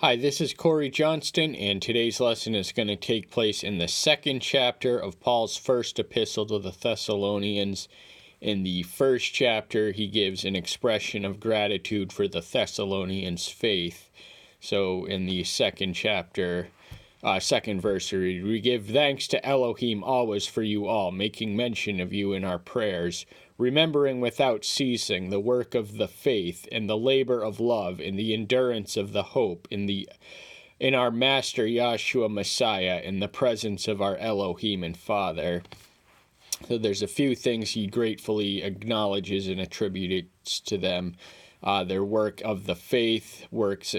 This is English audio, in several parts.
Hi, this is Corey Johnston, and today's lesson is going to take place in the second chapter of Paul's first epistle to the Thessalonians. In the first chapter, he gives an expression of gratitude for the Thessalonians' faith. So in the second chapter, second verse, we give thanks to Elohim always for you all, making mention of you in our prayers, remembering without ceasing the work of the faith and the labor of love and the endurance of the hope in our Master Yahshua Messiah in the presence of our Elohim and Father. So there's a few things he gratefully acknowledges and attributes to them. Their work of the faith works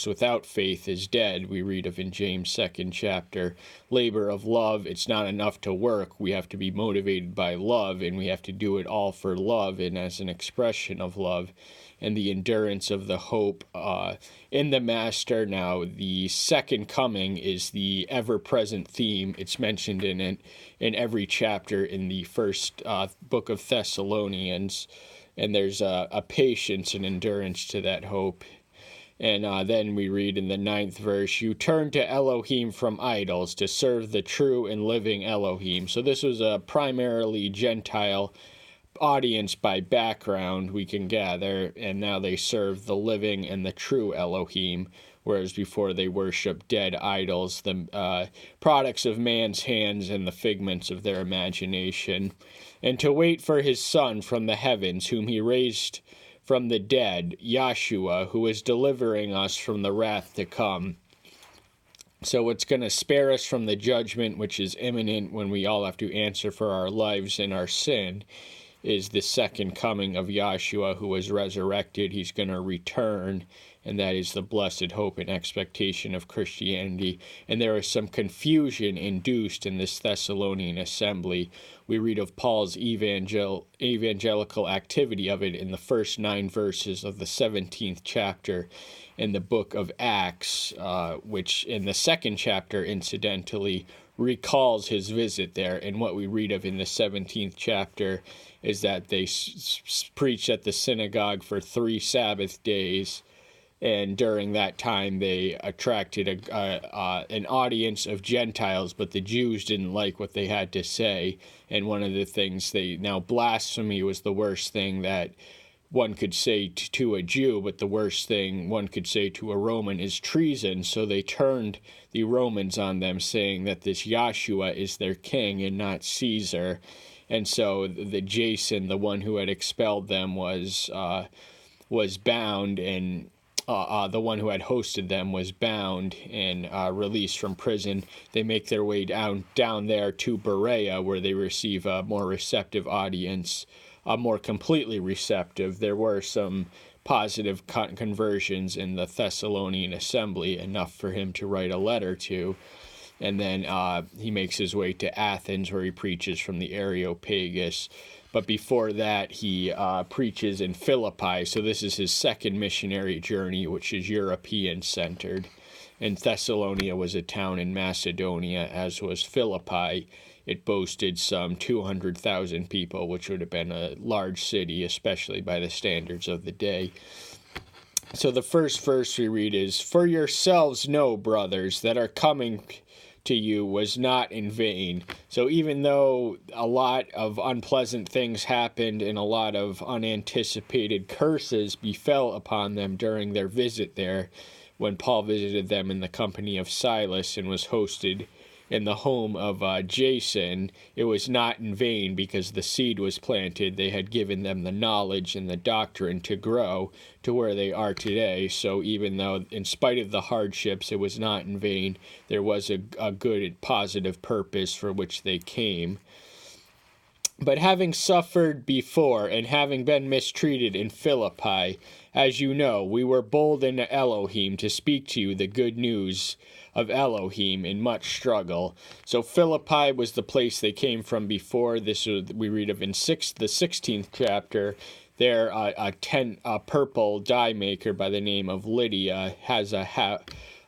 without faith is dead, we read of in James' second chapter. Labor of love, it's not enough to work. We have to be motivated by love, and we have to do it all for love and as an expression of love. And the endurance of the hope in the Master. Now, the second coming is the ever-present theme. It's mentioned in every chapter in the first book of Thessalonians. And there's a patience and endurance to that hope. And then we read in the 9th verse, you turn to Elohim from idols to serve the true and living Elohim. So this was a primarily Gentile audience by background, we can gather, and now they serve the living and the true Elohim, whereas before they worshiped dead idols, the products of man's hands and the figments of their imagination, and to wait for his Son from the heavens, whom he raised from the dead, Yahshua, who is delivering us from the wrath to come. So it's going to spare us from the judgment which is imminent when we all have to answer for our lives and our sin, is the second coming of Yahshua, who was resurrected. He's going to return, and that is the blessed hope and expectation of Christianity. And there is some confusion induced in this Thessalonian assembly. We read of Paul's evangelical activity of it in the first 9 verses of the 17th chapter in the book of Acts, which in the second chapter, incidentally, recalls his visit there. And what we read of in the 17th chapter is that they preached at the synagogue for 3 Sabbath days, and during that time they attracted an audience of Gentiles, but the Jews didn't like what they had to say. And one of the things blasphemy was the worst thing that one could say to a Jew, but the worst thing one could say to a Roman is treason. So they turned the Romans on them, saying that this Yahshua is their king and not Caesar. And so the Jason, the one who had expelled them, was bound, and the one who had hosted them was bound and released from prison. They make their way down there to Berea, where they receive a more receptive audience, more completely receptive. There were some positive conversions in the Thessalonian assembly, enough for him to write a letter to. And then he makes his way to Athens, where he preaches from the Areopagus. But before that, he preaches in Philippi. So this is his second missionary journey, which is European-centered. And Thessalonia was a town in Macedonia, as was Philippi. It boasted some 200,000 people, which would have been a large city, especially by the standards of the day. So the first verse we read is, for yourselves know, brothers, that our coming to you was not in vain. So even though a lot of unpleasant things happened and a lot of unanticipated curses befell upon them during their visit there, when Paul visited them in the company of Silas and was hosted in the home of Jason, it was not in vain, because the seed was planted. They had given them the knowledge and the doctrine to grow to where they are today. So even though, in spite of the hardships, it was not in vain, there was a good, positive purpose for which they came. But having suffered before and having been mistreated in Philippi, as you know, we were bold in Elohim to speak to you the good news of Elohim in much struggle. So Philippi was the place they came from before. This we read of in the 16th chapter. There, a purple dye maker by the name of Lydia has a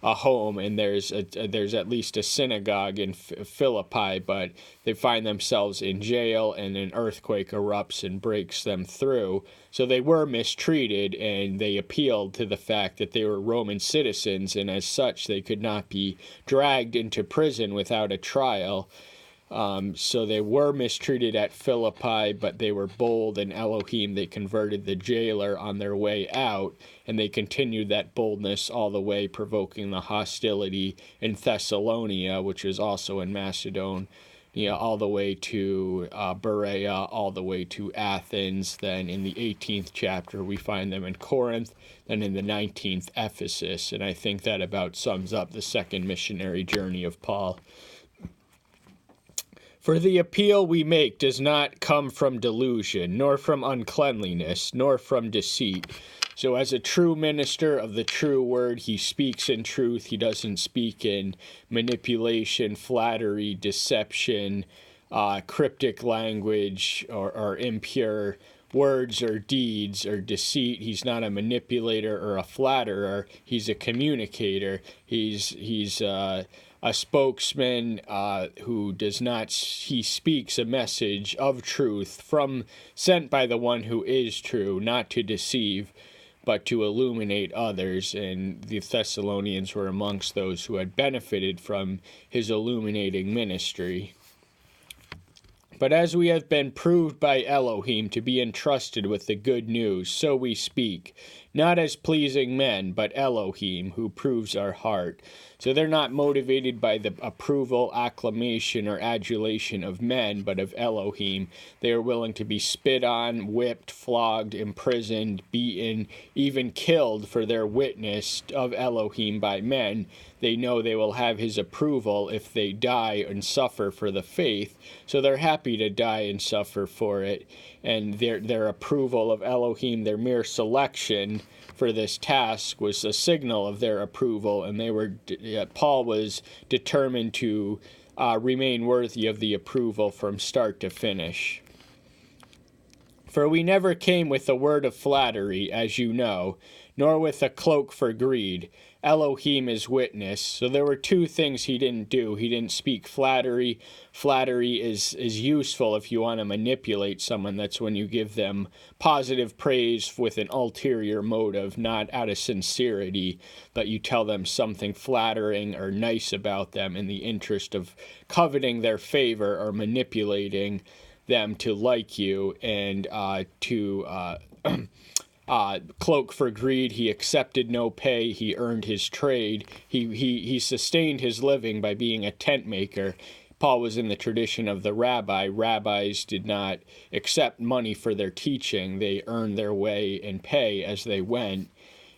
a home, and there's at least a synagogue in Philippi, but they find themselves in jail, and an earthquake erupts and breaks them through. So they were mistreated, and they appealed to the fact that they were Roman citizens, and as such they could not be dragged into prison without a trial. So they were mistreated at Philippi, but they were bold, and Elohim, they converted the jailer on their way out, and they continued that boldness all the way, provoking the hostility in Thessalonia, which is also in Macedonia, all the way to Berea, all the way to Athens. Then in the 18th chapter, we find them in Corinth, then in the 19th, Ephesus, and I think that about sums up the second missionary journey of Paul. For the appeal we make does not come from delusion, nor from uncleanliness, nor from deceit. So as a true minister of the true word, he speaks in truth. He doesn't speak in manipulation, flattery, deception, cryptic language, or impure words or deeds or deceit. He's not a manipulator or a flatterer. He's a communicator. He's a spokesman who he speaks a message of truth sent by the one who is true, not to deceive, but to illuminate others. And the Thessalonians were amongst those who had benefited from his illuminating ministry. But as we have been proved by Elohim to be entrusted with the good news, so we speak, not as pleasing men, but Elohim, who proves our heart. So they're not motivated by the approval, acclamation, or adulation of men, but of Elohim. They are willing to be spit on, whipped, flogged, imprisoned, beaten, even killed for their witness of Elohim by men. They know they will have his approval if they die and suffer for the faith. So they're happy to die and suffer for it. And their approval of Elohim, their mere selection for this task, was a signal of their approval. And Paul was determined to remain worthy of the approval from start to finish. For we never came with a word of flattery, as you know, nor with a cloak for greed. Elohim is witness. So there were two things he didn't do. He didn't speak flattery. Flattery is useful if you want to manipulate someone. That's when you give them positive praise with an ulterior motive, not out of sincerity, but you tell them something flattering or nice about them in the interest of coveting their favor or manipulating them to like you and cloak for greed. He accepted no pay. He earned his trade. He sustained his living by being a tent maker. Paul was in the tradition of the rabbi. Rabbis did not accept money for their teaching. They earned their way and pay as they went.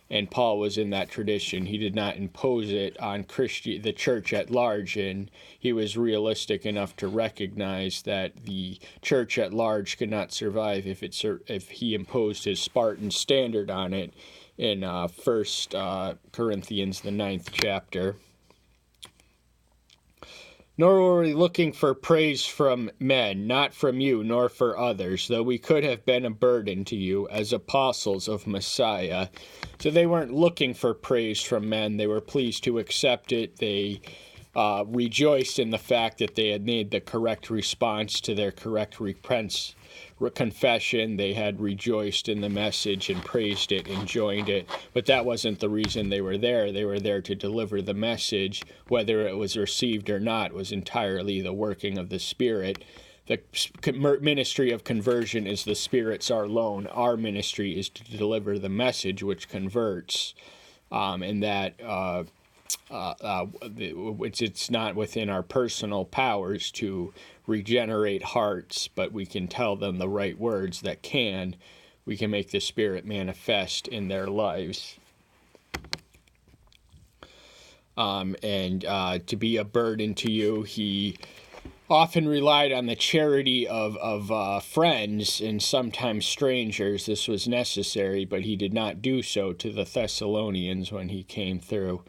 And Paul was in that tradition. He did not impose it on the church at large, and he was realistic enough to recognize that the church at large could not survive if he imposed his Spartan standard on it in 1 Corinthians, the 9th chapter. Nor were we looking for praise from men, not from you, nor for others, though we could have been a burden to you as apostles of Messiah. So they weren't looking for praise from men. They were pleased to accept it. They rejoiced in the fact that they had made the correct response to their correct confession. They had rejoiced in the message and praised it and joined it. But that wasn't the reason they were there. They were there to deliver the message. Whether it was received or not was entirely the working of the Spirit. The ministry of conversion is the Spirit's our loan. Our ministry is to deliver the message which converts, and that it's not within our personal powers to regenerate hearts, but we can tell them the right words we can make the Spirit manifest in their lives. And to be a burden to you, he often relied on the charity of friends and sometimes strangers. This was necessary, but he did not do so to the Thessalonians when he came through.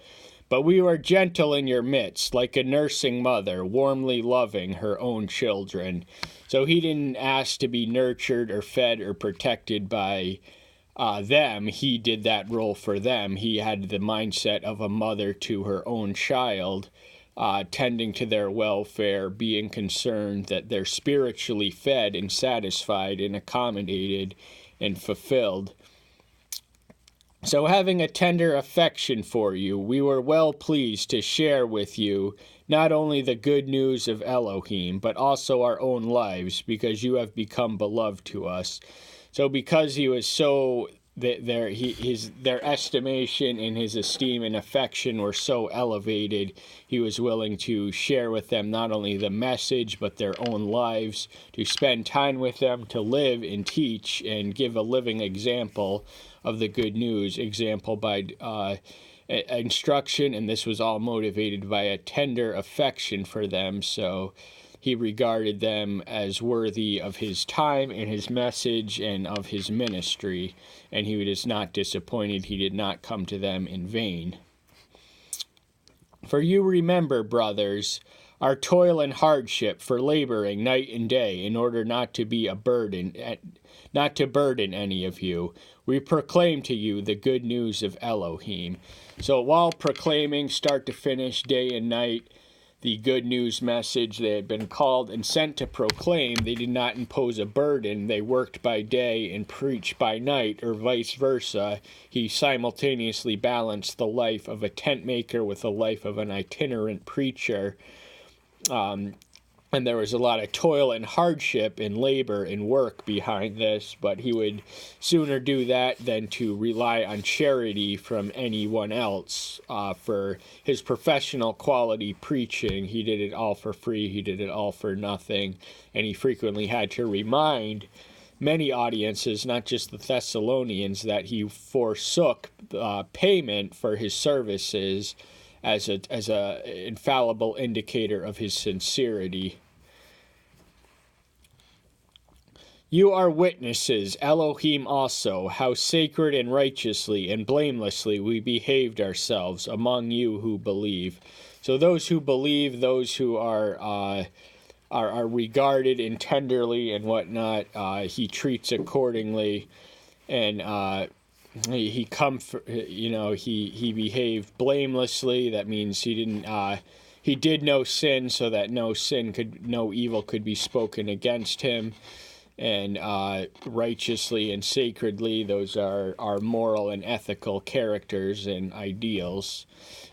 But we were gentle in your midst, like a nursing mother, warmly loving her own children. So he didn't ask to be nurtured or fed or protected by them. He did that role for them. He had the mindset of a mother to her own child, tending to their welfare, being concerned that they're spiritually fed and satisfied and accommodated and fulfilled. So having a tender affection for you, we were well pleased to share with you not only the good news of Elohim, but also our own lives, because you have become beloved to us. So because he was so, their estimation and his esteem and affection were so elevated, he was willing to share with them not only the message, but their own lives, to spend time with them, to live and teach and give a living example of the good news, example by instruction, and this was all motivated by a tender affection for them. So he regarded them as worthy of his time and his message and of his ministry, and he was not disappointed. He did not come to them in vain. For you remember, brothers, our toil and hardship for laboring night and day in order not to be a burden, not to burden any of you. We proclaim to you the good news of Elohim. So while proclaiming, start to finish, day and night, the good news message they had been called and sent to proclaim, they did not impose a burden. They worked by day and preached by night, or vice versa. He simultaneously balanced the life of a tent maker with the life of an itinerant preacher. And there was a lot of toil and hardship and labor and work behind this, but he would sooner do that than to rely on charity from anyone else for his professional quality preaching. He did it all for free. He did it all for nothing. And he frequently had to remind many audiences, not just the Thessalonians, that he forsook payment for his services as a infallible indicator of his sincerity. You are witnesses, Elohim also, how sacred and righteously and blamelessly we behaved ourselves among you who believe. So those who believe, those who are regarded and tenderly and whatnot, he treats accordingly, and he behaved blamelessly. That means he did no sin, so that no evil could be spoken against him. And righteously and sacredly, those are our moral and ethical characters and ideals.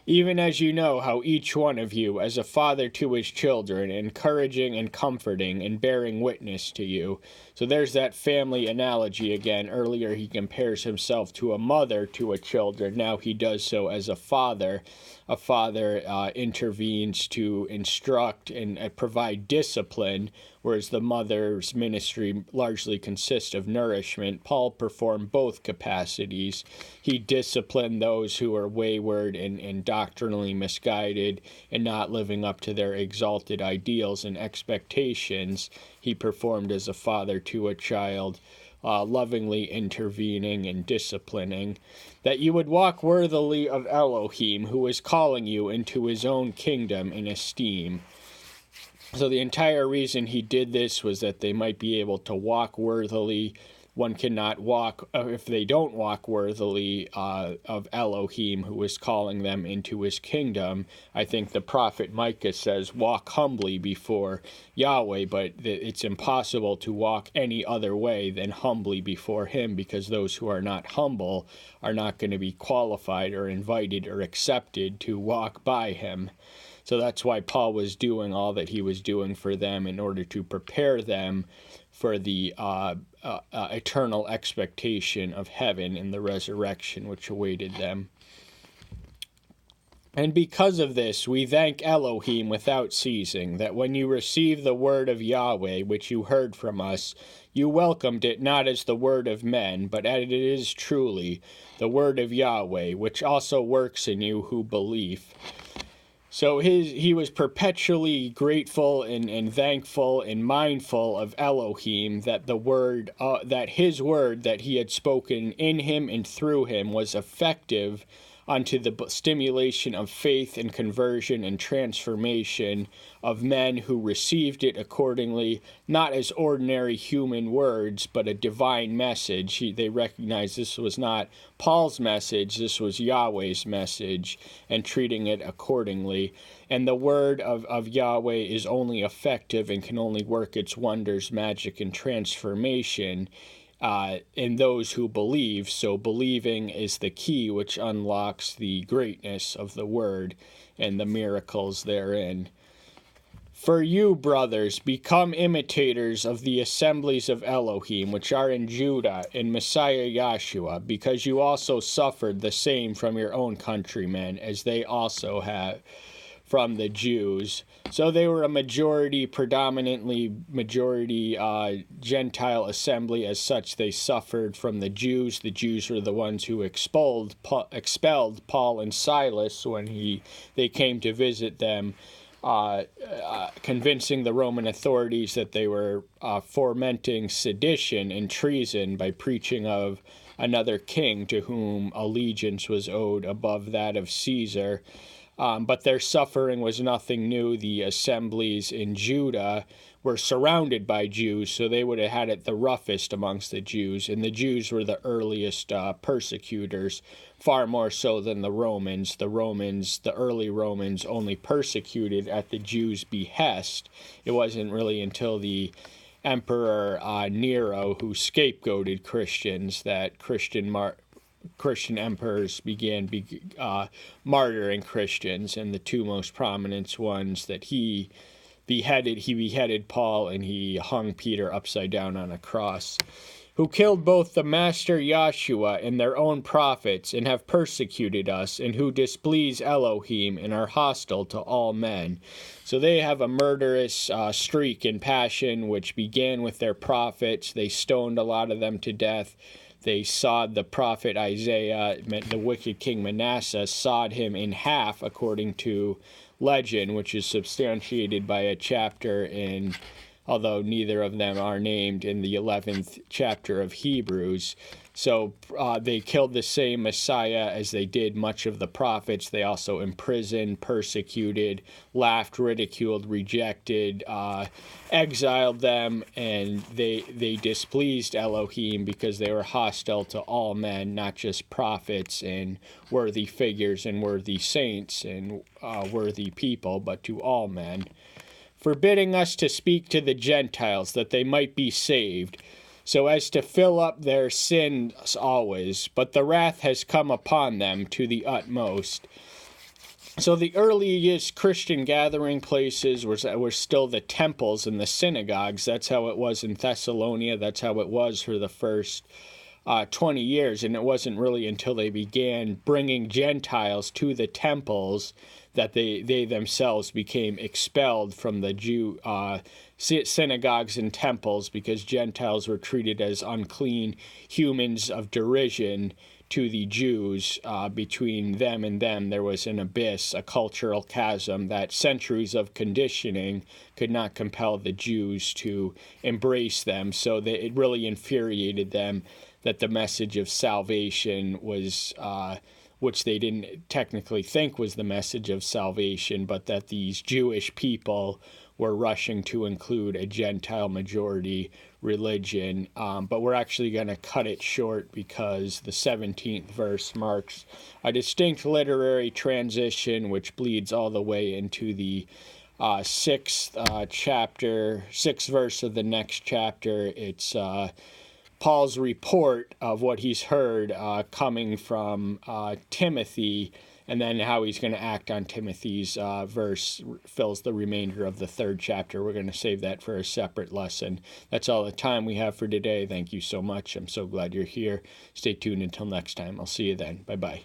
Even as you know how each one of you, as a father to his children, encouraging and comforting and bearing witness to you. So there's that family analogy again. Earlier he compares himself to a mother to a children. Now he does so as a father. A father intervenes to instruct and provide discipline, whereas the mother's ministry largely consists of nourishment. Paul performed both capacities. He disciplined those who are wayward and doctrinally misguided and not living up to their exalted ideals and expectations. He performed as a father to a child, lovingly intervening and disciplining, that you would walk worthily of Elohim, who is calling you into his own kingdom and esteem. So the entire reason he did this was that they might be able to walk worthily. One cannot walk, if they don't walk worthily of Elohim, who is calling them into his kingdom. I think the prophet Micah says, walk humbly before Yahweh, but it's impossible to walk any other way than humbly before him, because those who are not humble are not going to be qualified or invited or accepted to walk by him. So that's why Paul was doing all that he was doing for them, in order to prepare them for the eternal expectation of heaven and the resurrection which awaited them. And because of this, we thank Elohim without ceasing, that when you received the word of Yahweh, which you heard from us, you welcomed it not as the word of men, but as it is truly the word of Yahweh, which also works in you who believe. So he was perpetually grateful and thankful and mindful of Elohim, that the word, that his word that he had spoken in him and through him was effective unto the stimulation of faith and conversion and transformation of men who received it accordingly, not as ordinary human words, but a divine message. They recognized this was not Paul's message, this was Yahweh's message, and treating it accordingly. And the word of Yahweh is only effective and can only work its wonders, magic, and transformation in those who believe. So believing is the key which unlocks the greatness of the word and the miracles therein. For you, brothers, become imitators of the assemblies of Elohim, which are in Judah, in Messiah Yahshua, because you also suffered the same from your own countrymen, as they also have from the Jews. So they were a predominantly majority Gentile assembly. As such, they suffered from the Jews. The Jews were the ones who expelled Paul and Silas when they came to visit them, convincing the Roman authorities that they were fomenting sedition and treason by preaching of another king to whom allegiance was owed above that of Caesar. But their suffering was nothing new. The assemblies in Judah were surrounded by Jews, so they would have had it the roughest amongst the Jews. And the Jews were the earliest persecutors, far more so than the Romans. The early Romans, only persecuted at the Jews' behest. It wasn't really until the Emperor Nero, who scapegoated Christians, that Christian emperors began martyring Christians, and the two most prominent ones that he beheaded Paul, and he hung Peter upside down on a cross, who killed both the Master Yahshua and their own prophets, and have persecuted us, and who displease Elohim and are hostile to all men. So they have a murderous streak in passion, which began with their prophets. They stoned a lot of them to death. They sawed the prophet Isaiah, the wicked king Manasseh, sawed him in half, according to legend, which is substantiated by a chapter although neither of them are named, in the 11th chapter of Hebrews. So they killed the same Messiah as they did much of the prophets. They also imprisoned, persecuted, laughed, ridiculed, rejected, exiled them, and they displeased Elohim because they were hostile to all men, not just prophets and worthy figures and worthy saints and worthy people, but to all men, forbidding us to speak to the Gentiles that they might be saved, so as to fill up their sins always. But the wrath has come upon them to the utmost. So the earliest Christian gathering places were still the temples and the synagogues. That's how it was in Thessalonia. That's how it was for the first 20 years. And it wasn't really until they began bringing Gentiles to the temples that they themselves became expelled from the Jew synagogues and temples, because Gentiles were treated as unclean humans of derision to the Jews. Between them and them, there was an abyss, a cultural chasm that centuries of conditioning could not compel the Jews to embrace them. So it really infuriated them that the message of salvation was which they didn't technically think was the message of salvation, but that these Jewish people were rushing to include a Gentile majority religion. But we're actually going to cut it short because the 17th verse marks a distinct literary transition which bleeds all the way into the sixth verse of the next chapter. It's Paul's report of what he's heard coming from Timothy, and then how he's going to act on Timothy's verse fills the remainder of the third chapter. We're going to save that for a separate lesson. That's all the time we have for today. Thank you so much. I'm so glad you're here. Stay tuned until next time. I'll see you then. Bye-bye.